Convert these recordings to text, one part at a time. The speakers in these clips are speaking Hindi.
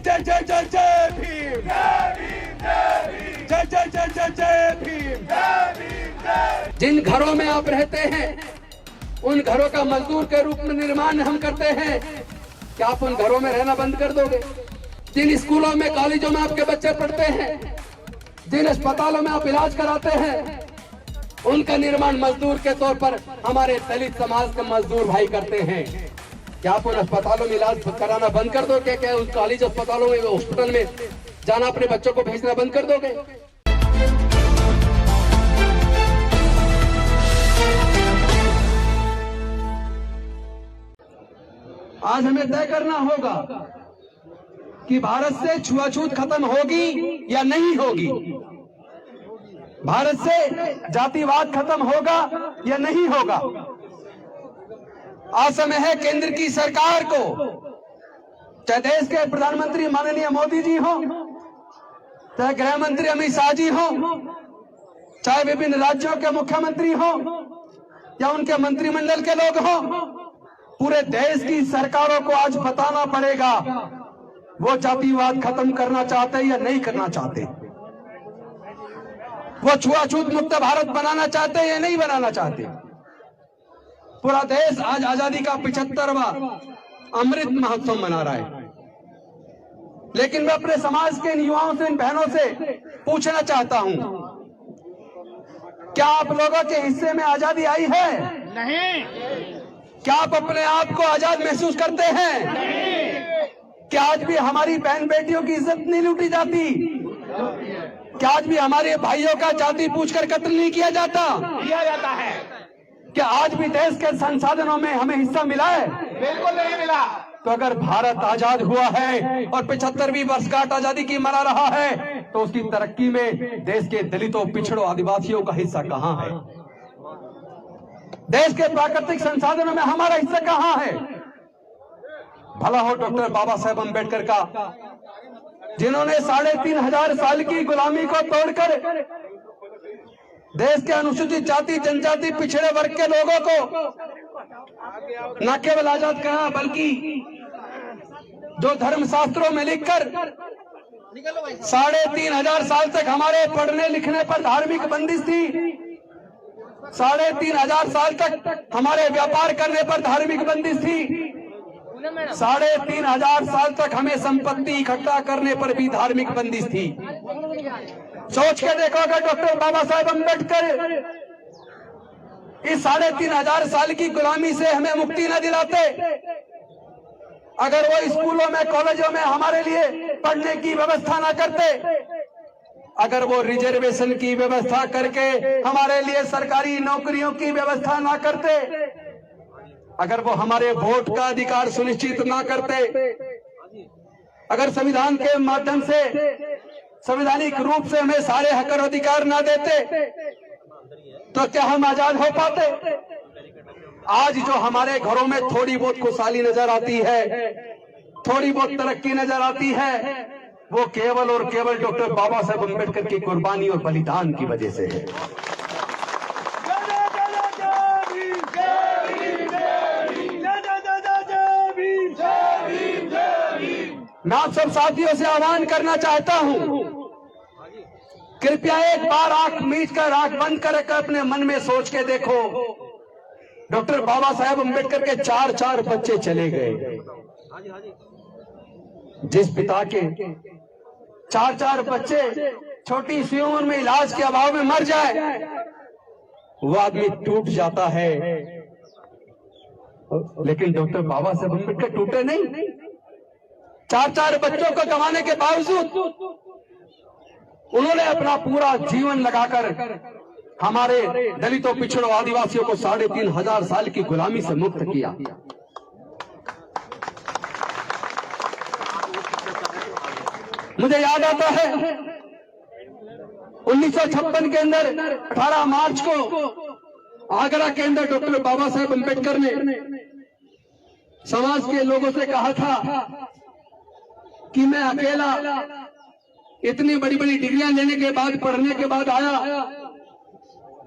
जय जय जय जय भीम, जय जय जय जय जय भीम। जिन घरों में आप रहते हैं उन घरों का मजदूर के रूप में निर्माण हम करते हैं, क्या आप उन घरों में रहना बंद कर दोगे? जिन स्कूलों में कॉलेजों में आपके बच्चे पढ़ते हैं, जिन अस्पतालों में आप इलाज कराते हैं, उनका निर्माण मजदूर के तौर पर हमारे दलित समाज के मजदूर भाई करते हैं। क्या आप उन अस्पतालों में इलाज कराना बंद कर दोगे? क्या उस कॉलेज अस्पतालों में हॉस्पिटल में जाना अपने बच्चों को भेजना बंद कर दोगे? आज हमें तय करना होगा कि भारत से छुआछूत खत्म होगी या नहीं होगी, भारत से जातिवाद खत्म होगा या नहीं होगा। आज समय है केंद्र की सरकार को, चाहे देश के प्रधानमंत्री माननीय मोदी जी हो, चाहे गृह मंत्री अमित शाह जी हो, चाहे विभिन्न राज्यों के मुख्यमंत्री हो या उनके मंत्रिमंडल के लोग हो, पूरे देश की सरकारों को आज बताना पड़ेगा वो जातिवाद खत्म करना चाहते या नहीं करना चाहते, वो छुआछूत मुक्त भारत बनाना चाहते या नहीं बनाना चाहते। पूरा देश आज आजादी का 75वां अमृत महोत्सव मना रहा है, लेकिन मैं अपने समाज के इन युवाओं से, इन बहनों से पूछना चाहता हूं, क्या आप लोगों के हिस्से में आजादी आई है? नहीं। क्या आप अपने आप को आजाद महसूस करते हैं? नहीं। क्या आज भी हमारी बहन बेटियों की इज्जत नहीं लूटी जाती? क्या आज भी हमारे भाइयों का जाति पूछकर कत्ल नहीं किया जाता? किया जाता है। क्या आज भी देश के संसाधनों में हमें हिस्सा मिला है? बिल्कुल नहीं मिला। तो अगर भारत आजाद हुआ है और 75वीं वर्षगांठ आजादी की मना रहा है, तो उसकी तरक्की में देश के दलितों, पिछड़ों, आदिवासियों का हिस्सा कहां है? देश के प्राकृतिक संसाधनों में हमारा हिस्सा कहां है? भला हो डॉक्टर बाबा साहेब अम्बेडकर का, जिन्होंने 3500 साल की गुलामी को तोड़कर देश के अनुसूचित जाति, जनजाति, पिछड़े वर्ग के लोगों को न केवल आजाद करा, बल्कि जो धर्मशास्त्रों में लिखकर 3500 साल तक हमारे पढ़ने लिखने पर धार्मिक बंदिश थी, 3500 साल तक हमारे व्यापार करने पर धार्मिक बंदिश थी, 3500 साल तक हमें संपत्ति इकट्ठा करने पर भी धार्मिक बंदिश थी। सोच के देखो, अगर डॉक्टर बाबा साहेब अम्बेडकर इस 3500 साल की गुलामी से हमें मुक्ति न दिलाते, अगर वो स्कूलों में, कॉलेजों में हमारे लिए पढ़ने की व्यवस्था न करते, अगर वो रिजर्वेशन की व्यवस्था करके हमारे लिए सरकारी नौकरियों की व्यवस्था ना करते, अगर वो हमारे वोट का अधिकार सुनिश्चित ना करते, अगर संविधान के माध्यम से संवैधानिक रूप से हमें सारे हक और अधिकार ना देते, तो क्या हम आजाद हो पाते? आज जो हमारे घरों में थोड़ी बहुत खुशहाली नजर आती है, थोड़ी बहुत तरक्की नजर आती है, वो केवल और केवल डॉक्टर बाबा साहेब अम्बेडकर की कुर्बानी और बलिदान की वजह से है। मैं आप सब साथियों से आह्वान करना चाहता हूं, कृपया एक बार आंख मीच कर, आंख बंद कर अपने मन में सोच के देखो, डॉक्टर बाबा साहेब अम्बेडकर के 4 बच्चे चले गए। जिस पिता के 4 बच्चे छोटी सी उम्र में इलाज के अभाव में मर जाए, वो आदमी टूट जाता है, लेकिन डॉक्टर बाबा साहेब अम्बेडकर टूटे नहीं। 4 बच्चों को गंवाने के बावजूद उन्होंने अपना पूरा जीवन लगाकर हमारे दलितों, पिछड़ों, आदिवासियों को 3500 साल की गुलामी से मुक्त किया। मुझे याद आता है 1956 के अंदर 18 मार्च को आगरा के अंदर डॉक्टर बाबा साहेब अम्बेडकर ने समाज के लोगों से कहा था कि मैं अकेला इतनी बड़ी बड़ी डिग्रियां लेने के बाद, पढ़ने के बाद आया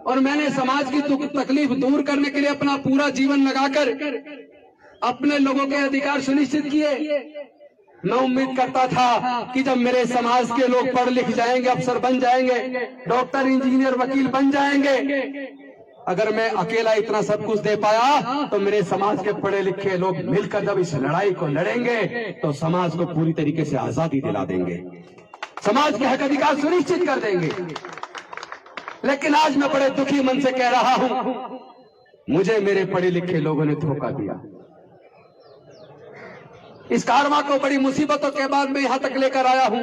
और मैंने समाज की तकलीफ दूर करने के लिए अपना पूरा जीवन लगाकर अपने लोगों के अधिकार सुनिश्चित किए। मैं उम्मीद करता था कि जब मेरे समाज के लोग पढ़ लिख जाएंगे, अफसर बन जाएंगे, डॉक्टर, इंजीनियर, वकील बन जाएंगे, अगर मैं अकेला इतना सब कुछ दे पाया तो मेरे समाज के पढ़े लिखे लोग मिलकर जब इस लड़ाई को लड़ेंगे तो समाज को पूरी तरीके से आजादी दिला देंगे, समाज के हक अधिकार सुनिश्चित कर देंगे। लेकिन आज मैं बड़े दुखी मन से कह रहा हूं, मुझे मेरे पढ़े लिखे लोगों ने धोखा दिया। इस कारवां को बड़ी मुसीबतों के बाद मैं यहां तक लेकर आया हूं,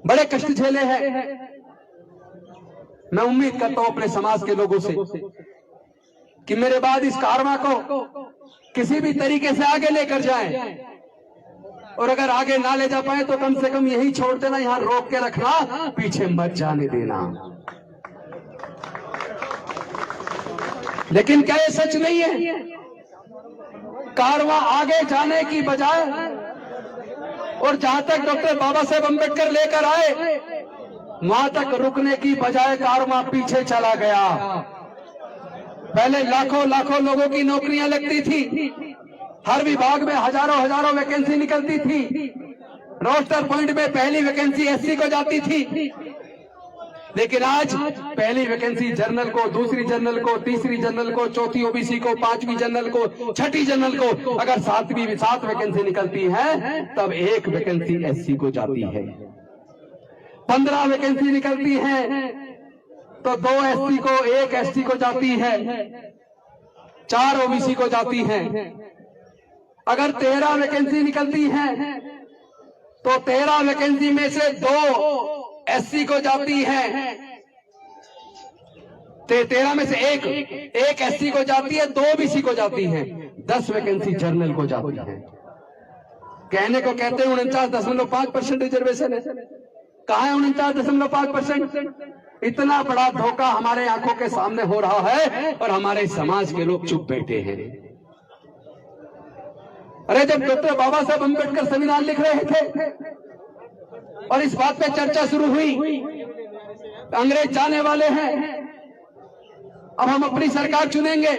बड़े कष्ट झेले हैं। मैं उम्मीद करता हूं अपने समाज के लोगों से कि मेरे बाद इस कारवां को किसी भी तरीके से आगे लेकर जाएं, और अगर आगे ना ले जा पाए तो कम से कम यही छोड़ देना, यहां रोक के रखना, पीछे मत जाने देना। लेकिन क्या ये सच नहीं है? कारवां आगे जाने की बजाय और जहां तक डॉक्टर बाबा साहेब अम्बेडकर लेकर आए वहां तक रुकने की बजाय कारवां पीछे चला गया। पहले लाखों लाखों लोगों की नौकरियां लगती थी, हर विभाग में हजारों हजारों वैकेंसी निकलती थी, रोस्टर पॉइंट में पहली वैकेंसी एससी को जाती थी। लेकिन आज पहली वैकेंसी जनरल को, दूसरी जनरल को, तीसरी जनरल को, चौथी ओबीसी को, पांचवी जनरल को, छठी जनरल को, अगर सात वैकेंसी निकलती है तब एक वैकेंसी एससी को जाती है। 15 वैकेंसी निकलती है तो 2 एससी को, 1 एसटी को जाती है, 4 ओबीसी को जाती है। अगर 13 वैकेंसी निकलती है तो 13 वैकेंसी में से 2 एससी को जाती है, 13 में से एक एससी को जाती है, 2 ओबीसी को जाती है, 10 वैकेंसी जनरल को जाती है। कहने को कहते हैं 49.5% रिजर्वेशन है, कहाँ है 49.5%? इतना बड़ा धोखा हमारे आंखों के सामने हो रहा है और हमारे समाज के लोग चुप बैठे हैं। अरे जब डॉक्टर बाबा साहेब अम्बेडकर संविधान लिख रहे थे और इस बात पे चर्चा शुरू हुई, अंग्रेज जाने वाले हैं, अब हम अपनी सरकार चुनेंगे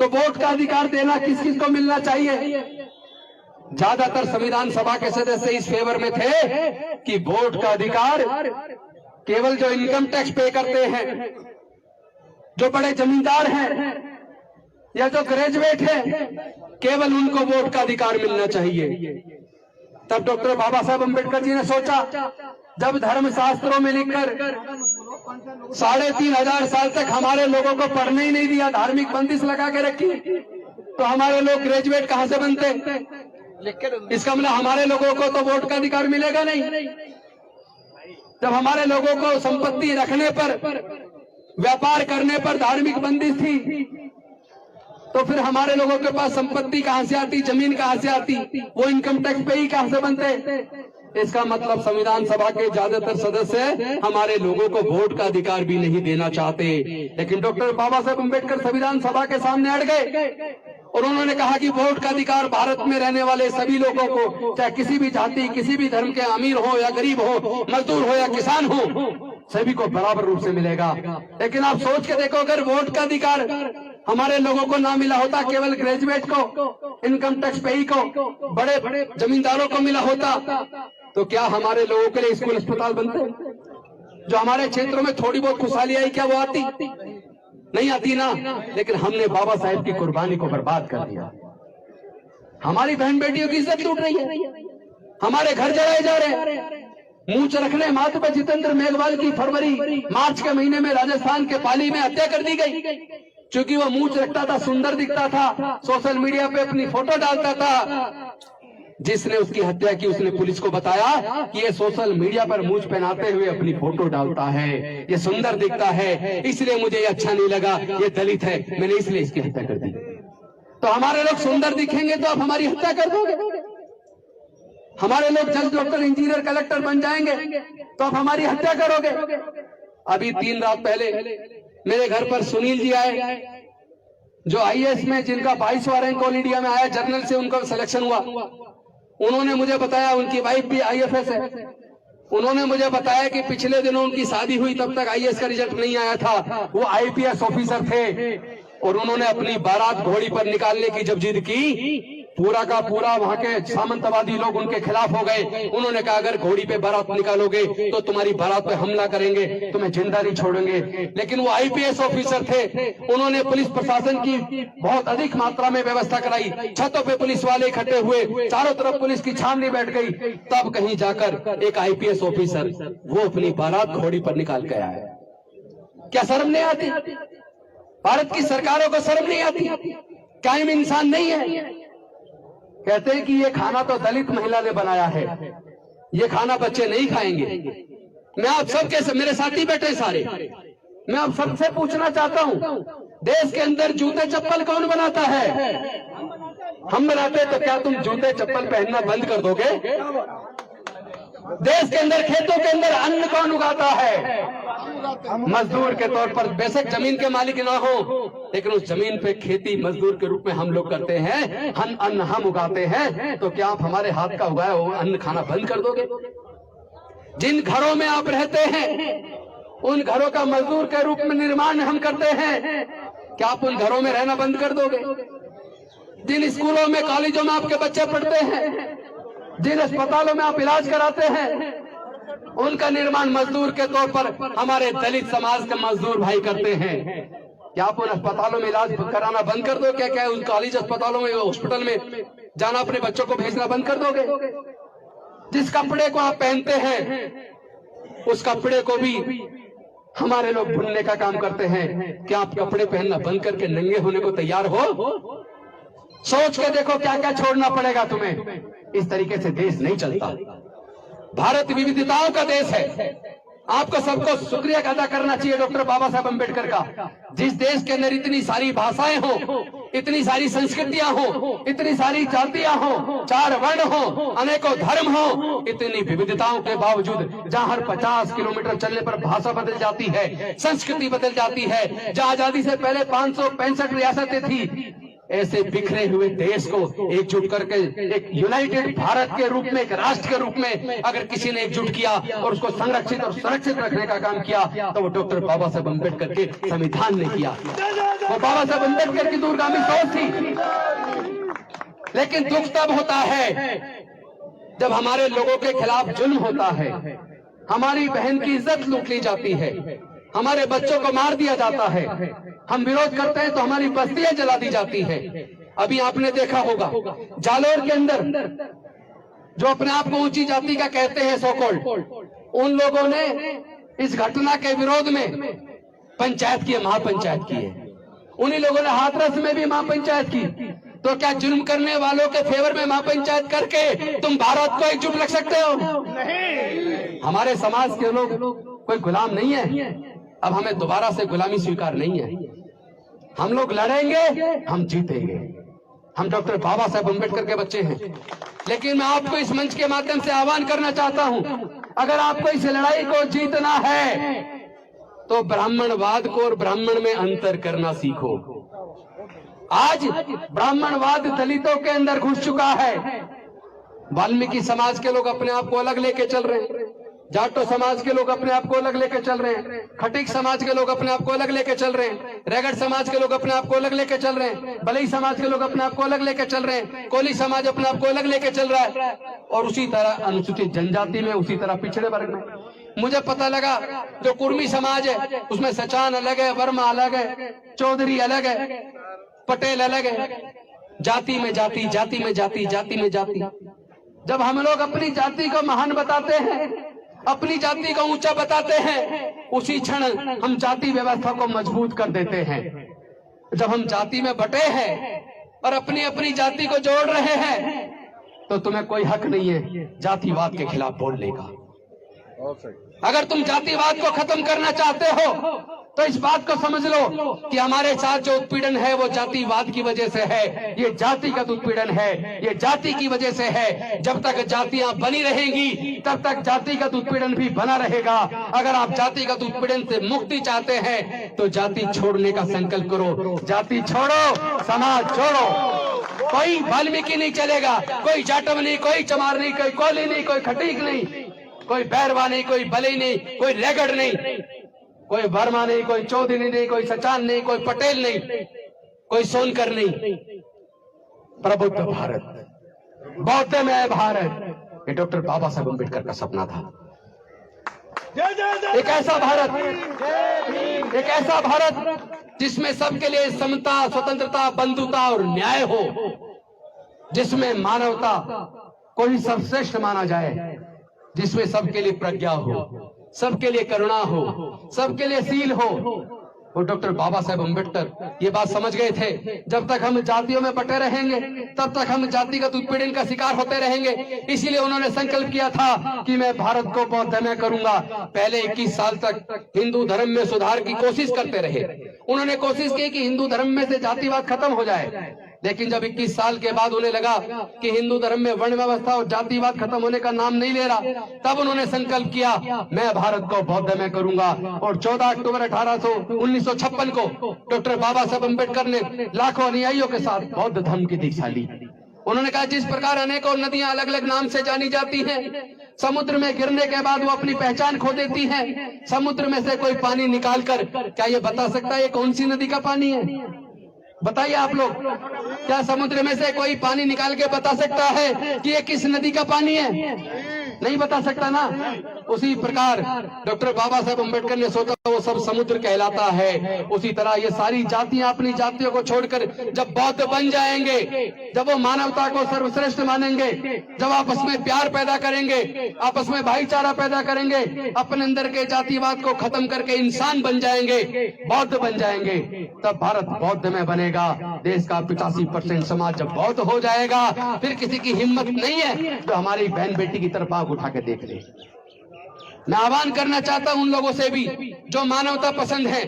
तो वोट का अधिकार देना किस किस को मिलना चाहिए? ज्यादातर संविधान सभा के सदस्य इस फेवर में थे कि वोट का अधिकार केवल जो इनकम टैक्स पे करते हैं, जो बड़े जमींदार हैं या जो ग्रेजुएट हैं, केवल उनको वोट का अधिकार मिलना चाहिए। तब डॉक्टर बाबा साहब अम्बेडकर जी ने सोचा, जब धर्म शास्त्रों में लिखकर 3500 साल तक हमारे लोगों को पढ़ने ही नहीं दिया, धार्मिक बंदिश लगा के रखी, तो हमारे लोग ग्रेजुएट कहां से बनते? इसका मतलब हमारे लोगों को तो वोट का अधिकार मिलेगा नहीं। जब हमारे लोगों को संपत्ति रखने पर, व्यापार करने पर धार्मिक बंदिश थी, तो फिर हमारे लोगों के पास संपत्ति कहां से आती, जमीन कहां से आती, वो इनकम टैक्स पे ही कहां से बनते? इसका मतलब संविधान सभा के ज्यादातर सदस्य हमारे लोगों को वोट का अधिकार भी नहीं देना चाहते। लेकिन डॉक्टर बाबा साहेब अम्बेडकर संविधान सभा के सामने अड़ गए और उन्होंने कहा कि वोट का अधिकार भारत में रहने वाले सभी लोगों को, चाहे किसी भी जाति, किसी भी धर्म के, अमीर हो या गरीब हो, मजदूर हो या किसान हो, सभी को बराबर रूप से मिलेगा। लेकिन आप सोच के देखो, अगर वोट का अधिकार हमारे लोगों को ना मिला होता, केवल ग्रेजुएट को, इनकम टैक्स पेई को, बड़े बड़े जमींदारों को मिला होता, तो क्या हमारे लोगों के लिए स्कूल अस्पताल बनते? जो हमारे क्षेत्रों में थोड़ी बहुत खुशहाली आई, क्या वो आती? नहीं आती ना। लेकिन हमने बाबा साहेब की कुर्बानी को बर्बाद कर दिया। हमारी बहन बेटियों की इज्जत लूट रही है, हमारे घर जलाए जा रहे हैं। मूंछ रखने मात्र पर जितेंद्र मेघवाल की फरवरी मार्च के महीने में राजस्थान के पाली में हत्या कर दी गई, क्योंकि वो मूंछ रखता था, सुंदर दिखता था, सोशल मीडिया पे अपनी फोटो डालता था। जिसने उसकी हत्या की उसने पुलिस को बताया कि ये सोशल मीडिया पर मूंछ पहनाते हुए अपनी फोटो डालता है, ये सुंदर दिखता है, इसलिए मुझे ये अच्छा नहीं लगा, ये दलित है, मैंने इसलिए इसकी हत्या कर दी। तो हमारे लोग सुंदर दिखेंगे तो आप हमारी हत्या कर दोगे? हमारे लोग जज, डॉक्टर, इंजीनियर, कलेक्टर बन जाएंगे तो आप हमारी हत्या करोगे? अभी 3 रात पहले मेरे घर पर सुनील जी आए, जो आईएएस में, जिनका 22वां रैंक ऑल इंडिया में आया, जर्नल से उनका सिलेक्शन हुआ। उन्होंने मुझे बताया, उनकी वाइफ भी आईएफएस है, उन्होंने मुझे बताया कि पिछले दिनों उनकी शादी हुई, तब तक आईएएस का रिजल्ट नहीं आया था, वो आईपीएस ऑफिसर थे, और उन्होंने अपनी बारात घोड़ी पर निकालने की जब जिद की पूरा का पूरा वहां के सामंतवादी लोग उनके खिलाफ हो गए। उन्होंने कहा अगर घोड़ी पे बारात निकालोगे तो तुम्हारी बारात पे हमला करेंगे, तुम्हें जिंदा नहीं छोड़ेंगे। लेकिन वो आईपीएस ऑफिसर थे, उन्होंने पुलिस प्रशासन की बहुत अधिक मात्रा में व्यवस्था कराई। छतों पे पुलिस वाले इकट्ठे हुए, चारों तरफ पुलिस की छावनी बैठ गई। तब कहीं जाकर एक आईपीएस ऑफिसर वो अपनी बारात घोड़ी पर निकाल के आया। क्या शर्म नहीं आती? भारत की सरकारों को शर्म नहीं आती? क्या हम इंसान नहीं है? कहते हैं कि ये खाना तो दलित महिला ने बनाया है, ये खाना बच्चे नहीं खाएंगे। मैं आप सबके, मेरे साथी बैठे सारे, मैं आप सबसे पूछना चाहता हूं, देश के अंदर जूते चप्पल कौन बनाता है? हम बनाते। तो क्या तुम जूते चप्पल पहनना बंद कर दोगे? देश के अंदर खेतों के अंदर अन्न कौन उगाता है? मजदूर के तौर पर। बेशक जमीन के मालिक ना हो, लेकिन उस जमीन पे खेती मजदूर के रूप में हम लोग करते हैं। हम अन्न हम उगाते हैं। तो क्या आप हमारे हाथ का उगाया वो अन्न खाना बंद कर दोगे? जिन घरों में आप रहते हैं उन घरों का मजदूर के रूप में निर्माण हम करते हैं। क्या आप उन घरों में रहना बंद कर दोगे? जिन स्कूलों में कॉलेजों में आपके बच्चे पढ़ते हैं, जिन अस्पतालों में आप इलाज कराते हैं, उनका निर्माण मजदूर के तौर पर हमारे दलित समाज के मजदूर भाई करते हैं। क्या आप उन अस्पतालों में इलाज कराना बंद कर दो? क्या उन कॉलेज अस्पतालों में, हॉस्पिटल में जाना अपने बच्चों को भेजना बंद कर दोगे? जिस कपड़े को आप पहनते हैं उस कपड़े को भी हमारे लोग बुनने का काम करते हैं। क्या आप कपड़े पहनना बंद करके नंगे होने को तैयार हो? सोच के देखो क्या क्या छोड़ना पड़ेगा तुम्हें। इस तरीके से देश नहीं चलता। भारत विविधताओं का देश है। आपको सबको शुक्रिया अदा करना चाहिए डॉक्टर बाबा साहब अम्बेडकर का। जिस देश के अंदर इतनी सारी भाषाएं हो, इतनी सारी संस्कृतियां हो, इतनी सारी जातियां हो, 4 वर्ण हो, अनेकों धर्म हो, इतनी विविधताओं के बावजूद जहां हर 50 किलोमीटर चलने पर भाषा बदल जाती है, संस्कृति बदल जाती है, जहां आजादी से पहले 565 रियासतें थी, ऐसे बिखरे हुए देश को एकजुट करके एक यूनाइटेड भारत के रूप में, एक राष्ट्र के रूप में अगर किसी ने एकजुट किया और उसको संरक्षित और सुरक्षित रखने का काम किया तो वो डॉक्टर बाबा साहब अम्बेडकर के संविधान ने किया। वो बाबा साहब अम्बेडकर की दूरगामी सोच थी। लेकिन दुख तब होता है जब हमारे लोगों के खिलाफ जुल्म होता है, हमारी बहन की इज्जत लूट ली जाती है, हमारे बच्चों को मार दिया जाता है, हम विरोध करते हैं तो हमारी बस्तियां जला दी जाती है। अभी आपने देखा होगा जालोर के अंदर जो अपने आप को ऊंची जाति का कहते हैं सो कॉल्ड, उन लोगों ने इस घटना के विरोध में पंचायत की, महापंचायत की है। उन्हीं लोगों ने हाथरस में भी महापंचायत की। तो क्या जुल्म करने वालों के फेवर में महापंचायत करके तुम भारत को एकजुट रख सकते हो? नहीं। हमारे समाज के लोग कोई गुलाम नहीं है। अब हमें दोबारा से गुलामी स्वीकार नहीं है। हम लोग लड़ेंगे, हम जीतेंगे। हम डॉक्टर बाबा साहब अम्बेडकर के बच्चे हैं। लेकिन मैं आपको इस मंच के माध्यम से आह्वान करना चाहता हूं, अगर आपको इस लड़ाई को जीतना है तो ब्राह्मणवाद को और ब्राह्मण में अंतर करना सीखो। आज ब्राह्मणवाद दलितों के अंदर घुस चुका है। वाल्मीकि समाज के लोग अपने आप को अलग लेके चल रहे हैं, जाटो समाज के लोग अपने आप को अलग लेके चल रहे हैं, खटीक समाज के लोग अपने आप को अलग लेके चल रहे हैं, रेगड़ समाज के लोग अपने आप को अलग लेके चल रहे हैं, बलई समाज के लोग अपने आप को अलग लेके चल रहे हैं, कोली समाज अपने आप को अलग लेके चल रहा है, और उसी तरह अनुसूचित जनजाति में, उसी तरह पिछड़े वर्ग में। मुझे पता लगा जो कुर्मी समाज है उसमें सचान अलग है, वर्मा अलग है, चौधरी अलग है, पटेल अलग है। जाति में जाति, जाति में जाति, जाति में जाति। जब हम लोग अपनी जाति को महान बताते हैं, अपनी जाति को ऊंचा बताते हैं, उसी क्षण हम जाति व्यवस्था को मजबूत कर देते हैं। जब हम जाति में बटे हैं और अपनी अपनी जाति को जोड़ रहे हैं तो तुम्हें कोई हक नहीं है जातिवाद के खिलाफ बोलने का। अगर तुम जातिवाद को खत्म करना चाहते हो तो इस बात को समझ लो कि हमारे साथ जो उत्पीड़न है वो जातिवाद की वजह से है। ये जातिगत उत्पीड़न है, ये जाति की वजह से है। जब तक जातियां बनी रहेंगी तब तक जातिगत उत्पीड़न भी बना रहेगा। अगर आप जातिगत उत्पीड़न से मुक्ति चाहते हैं तो जाति छोड़ने का संकल्प करो। जाति छोड़ो, समाज जोड़ो। कोई वाल्मीकि नहीं चलेगा, कोई जाटव नहीं, कोई चमार नहीं, कोई कोली नहीं, कोई खटीक नहीं, कोई बैरवा नहीं, कोई बलई नहीं, कोई रेगड़ नहीं, कोई वर्मा नहीं, कोई चौधरी नहीं, कोई सचान नहीं, कोई पटेल नहीं, कोई सोनकर नहीं। प्रबुद्ध भारत, बौद्धमय भारत, ये डॉक्टर बाबा साहब अम्बेडकर का सपना था। एक ऐसा भारत जिसमें सबके लिए समता, स्वतंत्रता, बंधुता और न्याय हो, जिसमें मानवता को ही सर्वश्रेष्ठ माना जाए, जिसमें सबके लिए प्रज्ञा हो, सबके लिए करुणा हो, सबके लिए शील हो। वो डॉक्टर बाबा साहेब अम्बेडकर ये बात समझ गए थे, जब तक हम जातियों में बटे रहेंगे तब तक हम जातिगत उत्पीड़न का शिकार होते रहेंगे। इसीलिए उन्होंने संकल्प किया था कि मैं भारत को बौद्धमय करूंगा। पहले 21 साल तक हिंदू धर्म में सुधार की कोशिश करते रहे। उन्होंने कोशिश की कि हिंदू धर्म में से जातिवाद खत्म हो जाए, लेकिन जब 21 साल के बाद उन्हें लगा कि हिंदू धर्म में वर्ण व्यवस्था और जातिवाद खत्म होने का नाम नहीं ले रहा, तब उन्होंने संकल्प किया मैं भारत को बौद्धमय करूंगा। और 14 अक्टूबर 1956 को डॉक्टर बाबा साहब अम्बेडकर ने लाखों अनुयायियों के साथ बौद्ध धर्म की दीक्षा ली। उन्होंने कहा जिस प्रकार अनेकों नदियां अलग अलग नाम से जानी जाती हैं, समुद्र में गिरने के बाद वो अपनी पहचान खो देती हैं, समुद्र में से कोई पानी निकालकर क्या ये बता सकता है ये कौन सी नदी का पानी है? बताइए आप लोग, क्या समुद्र में से कोई पानी निकाल के बता सकता है कि ये किस नदी का पानी है? नहीं बता सकता ना। उसी प्रकार डॉक्टर बाबा साहब अम्बेडकर ने सोचा वो सब समुद्र कहलाता है। उसी तरह ये सारी जातियां अपनी जातियों को छोड़कर जब बौद्ध बन जाएंगे, जब वो मानवता को सर्वश्रेष्ठ मानेंगे, जब आपस में प्यार पैदा करेंगे, आपस में भाईचारा पैदा करेंगे, अपने अंदर के जातिवाद को खत्म करके इंसान बन जाएंगे, बौद्ध बन जाएंगे, तब भारत बौद्ध में बनेगा। देश का 85% समाज जब बौद्ध हो जाएगा, फिर किसी की हिम्मत नहीं है जो हमारी बहन बेटी की तरफ आंख उठा के देख ले। मैं आह्वान करना चाहता हूं उन लोगों से भी जो मानवता पसंद है,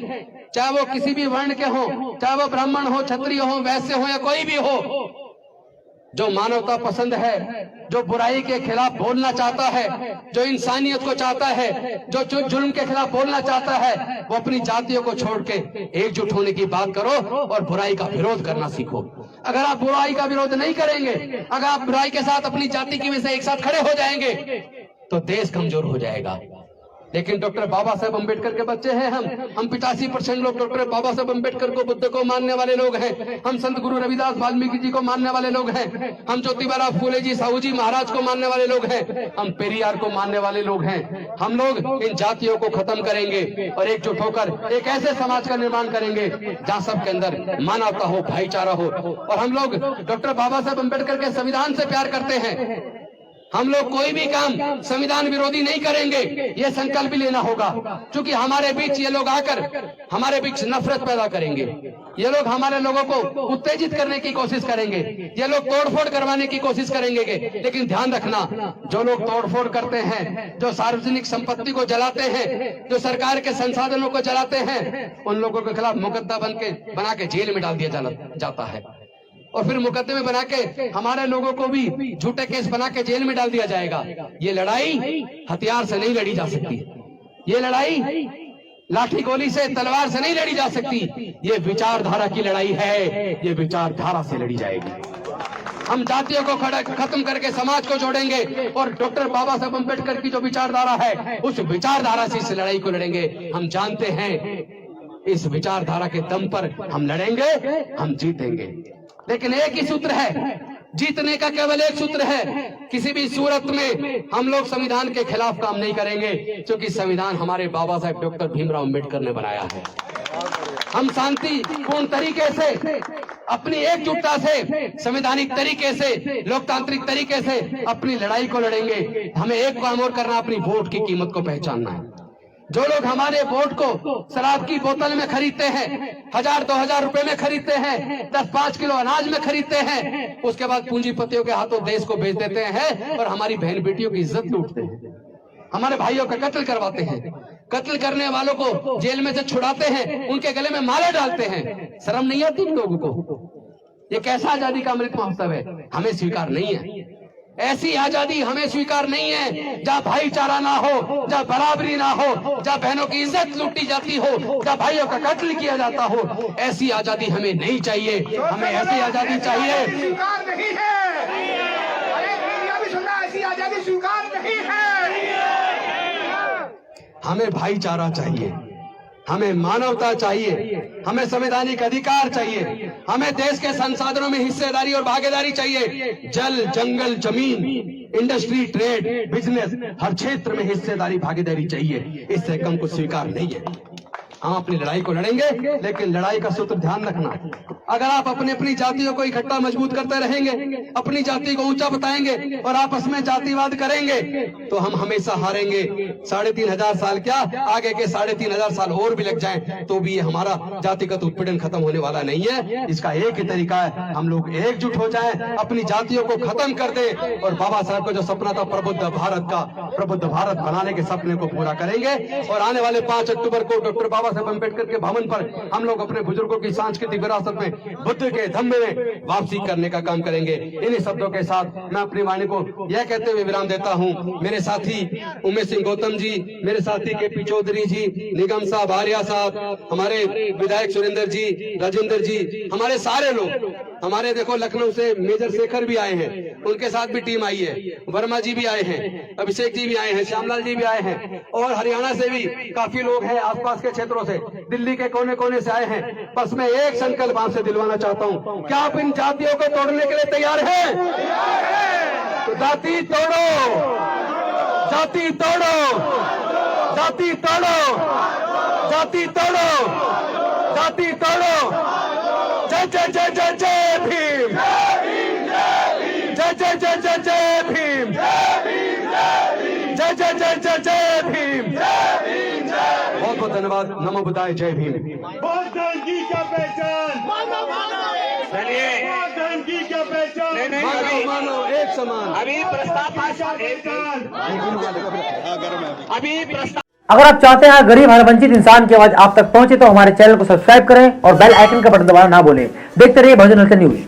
चाहे वो किसी भी वर्ण के हो, चाहे वो ब्राह्मण हो, क्षत्रिय हो, वैश्य हो या कोई भी हो, जो मानवता पसंद है, जो बुराई के खिलाफ बोलना चाहता है, जो इंसानियत को चाहता है, जो जुल्म के खिलाफ बोलना चाहता है, वो अपनी जातियों को छोड़ के एकजुट होने की बात करो और बुराई का विरोध करना सीखो। अगर आप बुराई का विरोध नहीं करेंगे, अगर आप बुराई के साथ अपनी जाति की वजह से एक साथ खड़े हो जाएंगे, तो देश कमजोर हो जाएगा। लेकिन डॉक्टर बाबा साहब अम्बेडकर के बच्चे हैं हम 85% लोग डॉक्टर बाबा साहब अम्बेडकर को, बुद्ध को मानने वाले लोग हैं। हम संत गुरु रविदास वाल्मीकि जी को मानने वाले लोग हैं। हम ज्योतिबा फूले जी, साहू जी महाराज को मानने वाले लोग हैं। हम पेरियार को मानने वाले लोग हैं। हम लोग इन जातियों को खत्म करेंगे और एकजुट होकर एक ऐसे समाज का निर्माण करेंगे जहाँ सबके अंदर मानवता हो, भाईचारा हो। और हम लोग डॉक्टर बाबा साहब अम्बेडकर के संविधान से प्यार करते हैं। हम लोग कोई भी काम संविधान विरोधी नहीं करेंगे, ये संकल्प भी लेना होगा, क्योंकि हमारे बीच ये लोग आकर हमारे बीच नफरत पैदा करेंगे। ये लोग हमारे लोगों को उत्तेजित करने की कोशिश करेंगे, ये लोग तोड़फोड़ करवाने की कोशिश करेंगे। लेकिन ध्यान रखना, जो लोग तोड़फोड़ करते हैं, जो सार्वजनिक संपत्ति को जलाते हैं, जो सरकार के संसाधनों को जलाते हैं, उन लोगों के खिलाफ मुकदमा बना के जेल में डाल दिया जाता है। और फिर मुकदमे बना के हमारे लोगों को भी झूठे केस बना के जेल में डाल दिया जाएगा। ये लड़ाई हथियार से नहीं लड़ी जा सकती, ये लड़ाई लाठी गोली से, तलवार से नहीं लड़ी जा सकती। ये विचारधारा की लड़ाई है, ये विचारधारा से लड़ी जाएगी। हम जातियों को खत्म करके समाज को जोड़ेंगे और डॉक्टर बाबा साहब अम्बेडकर की जो विचारधारा है, उस विचारधारा से इस लड़ाई को लड़ेंगे। हम जानते हैं इस विचारधारा के दम पर हम लड़ेंगे, हम जीतेंगे। लेकिन एक ही सूत्र है, जीतने का केवल एक सूत्र है, किसी भी सूरत में हम लोग संविधान के खिलाफ काम नहीं करेंगे, क्योंकि संविधान हमारे बाबा साहब डॉक्टर भीमराव अम्बेडकर ने बनाया है। हम शांतिपूर्ण तरीके से, अपनी एकजुटता से, संवैधानिक तरीके से, लोकतांत्रिक तरीके से अपनी लड़ाई को लड़ेंगे। हमें एक काम और करना, अपनी वोट की कीमत को पहचानना है। जो लोग हमारे वोट को शराब की बोतल में खरीदते हैं, 1000-2000 रुपए में खरीदते हैं, 10-5 किलो अनाज में खरीदते हैं, उसके बाद पूंजीपतियों के हाथों देश को बेच देते हैं और हमारी बहन बेटियों की इज्जत लूटते हैं, हमारे भाइयों का कत्ल करवाते हैं, कत्ल करने वालों को जेल में से छुड़ाते हैं, उनके गले में माला डालते हैं। शर्म नहीं आती इन लोगों को? ये कैसा आजादी का अमृत महोत्सव है? हमें स्वीकार नहीं है। ऐसी आजादी हमें स्वीकार नहीं है जहाँ भाईचारा ना हो, जहाँ बराबरी ना हो, जहाँ बहनों की इज्जत लूटी जाती हो, जहाँ भाइयों का कत्ल किया जाता हो। ऐसी आजादी हमें नहीं चाहिए। हमें ऐसी आजादी चाहिए, स्वीकार नहीं है। अरे मीडिया भी सुन रहा है, ऐसी आजादी स्वीकार नहीं है। हमें भाईचारा चाहिए, हमें मानवता चाहिए, हमें संवैधानिक अधिकार चाहिए, हमें देश के संसाधनों में हिस्सेदारी और भागीदारी चाहिए। जल, जंगल, जमीन, इंडस्ट्री, ट्रेड, बिजनेस, हर क्षेत्र में हिस्सेदारी, भागीदारी चाहिए। इससे कम कुछ स्वीकार नहीं है। हम अपनी लड़ाई को लड़ेंगे, लेकिन लड़ाई का सूत्र ध्यान रखना, अगर आप अपनी अपनी जातियों को इकट्ठा मजबूत करते रहेंगे, अपनी जाति को ऊंचा बताएंगे और आपस में जातिवाद करेंगे, तो हम हमेशा हारेंगे। 3,500 साल क्या, आगे के 3,500 साल और भी लग जाएं, तो भी ये हमारा जातिगत उत्पीड़न खत्म होने वाला नहीं है। इसका एक ही तरीका है, हम लोग एकजुट हो जाएं, अपनी जातियों को खत्म कर दे और बाबा साहब का जो सपना था प्रबुद्ध भारत का, प्रबुद्ध भारत बनाने के सपने को पूरा करेंगे। और आने वाले 5 अक्टूबर को डॉक्टर बाबा साहब अम्बेडकर के भवन पर हम लोग अपने बुजुर्गों की सांस्कृतिक विरासत में, बुद्ध के धम्मे में वापसी करने का काम करेंगे। इन्हीं शब्दों के साथ मैं अपनी वाणी को यह कहते हुए विराम देता हूं। मेरे साथी उमेश सिंह गौतम जी, मेरे साथी के चौधरी जी, निगम साहब, आर्या साहब, हमारे विधायक सुरेंद्र जी, राजेंद्र जी, हमारे सारे लोग, हमारे देखो लखनऊ से मेजर शेखर भी आए हैं, उनके साथ भी टीम आई है, वर्मा जी भी आए हैं, अभिषेक जी भी आए हैं, श्यामलाल जी भी आए हैं, और हरियाणा से भी काफी लोग हैं, आसपास के क्षेत्रों से, दिल्ली के कोने कोने से आए हैं। बस मैं एक संकल्प आपसे दिलवाना चाहता हूं, क्या आप इन जातियों को तोड़ने के लिए तैयार हैं? तो जाति तोड़ो, जाति तोड़ो, जाति तोड़ो, जाति तोड़ो, जाति तोड़ो। जय जय जय जय जय भीम, जय जय जय जय जय भीम, जय जय जय जय जय भीम। बहुत बहुत धन्यवाद। नमो बुद्धाय, जय भीम। बौद्ध धर्म की क्या पहचान, बौद्ध धर्म की क्या पहचान, मानो मानो एक समान। अभी प्रस्ताव अगर आप चाहते हैं गरीब हर वंचित इंसान की आवाज आप तक पहुंचे तो हमारे चैनल को सब्सक्राइब करें और बेल आइकन का बटन दबाना ना भूलें। देखते रहिए बहुजन हलचल न्यूज।